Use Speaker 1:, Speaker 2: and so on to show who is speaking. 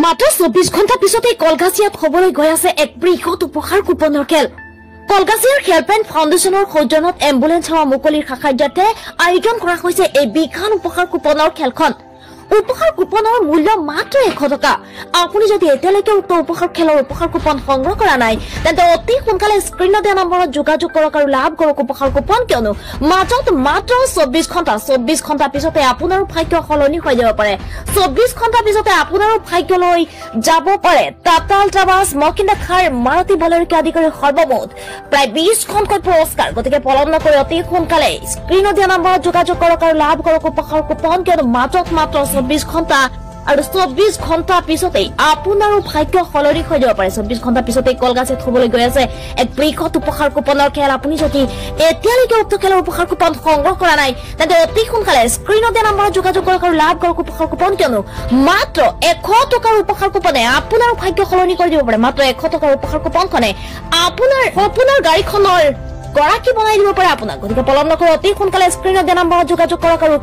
Speaker 1: মাত্ৰ 24 ঘণ্টা পিছতে কলগাছিয়াত হবলৈ গৈ আছে এক বৃহৎ উপহাৰ কুপনৰ খেল। কলগাছিয়াৰ হেল্পলাইন ফাউণ্ডেশ্যনৰ সৌজন্যত এম্বুলেন্স সেৱা মুকলিৰ সাহায্যতে আয়োজন কৰা হৈছে এই বিশাল উপহাৰ কুপনৰ খেলখন। উপহাৰ কুপনৰ মূল্য মাত্ৰ 100 টকা। আপুনি যদি এতিয়ালৈকে উক্ত উপহাৰ খেলৰ উপহাৰ কুপন সংগ্ৰহ কৰা নাই তেন্তে অতি সোনকালে স্ক্ৰীনত দিয়া নম্বৰত যোগাযোগ কৰক আৰু লাভ কৰক উপহাৰ কুপন, কিয়নো মাজত মাত্ৰ 24 ঘণ্টা পিছতে আপোনাৰ ভাগ্য সলনি হৈ যাব পাৰে। 24 ঘণ্টা পিছতে আপোনাৰ ভাগ্যলৈ যাব পাৰে টাটা আল্ট্ৰাবাছ, মহিন্দ্ৰা থাৰ, মাৰুতি বলেৰো আদি কৰি সৰ্বমুঠ প্ৰায় 20খনকৈ পুৰস্কাৰ। গতিকে পলম নকৰি অতি সোনকালে স্ক্ৰীনত দিয়া নম্বৰত যোগাযোগ কৰক আৰু লাভ কৰক উপহাৰ কুপন, কিয়নো মাজত মাত্ৰ 24 ঘণ্টা আৰু 24 ঘণ্টা পিছতে আপোনাৰো ভাগ্য সলনি হৈ যাব পাৰে। 24 ঘণ্টা পিছতে কলগাছিয়াত হবলৈ গৈ আছে এক বৃহৎ উপহাৰ কুপনৰ খেল। আপুনি যদি এতিয়ালৈকে উক্ত খেলৰ উপহাৰ কুপন সংগ্ৰহ কৰা নাই তেন্তে অতি সোনকালে স্ক্ৰীনত দিয়া নম্বৰত যোগাযোগ কৰক আৰু লাভ কৰক উপহাৰ কুপন, কিয়নো মাত্ৰ 100 টকাৰ উপহাৰ কুপনে আপোনাৰ ভাগ্য সলনি কৰি দিব পাৰে। মাত্ৰ 100 টকাৰ উপহাৰ কুপনখনে আপোনাৰ সপোনৰ গাড়ীখনৰ গৰাকী বনাই দিব পাৰে আপোনাক। গতিকে পলম নকৰি অতি সোনকালে স্ক্ৰীনত দিয়া নম্বৰত যোগাযোগ কৰক আৰু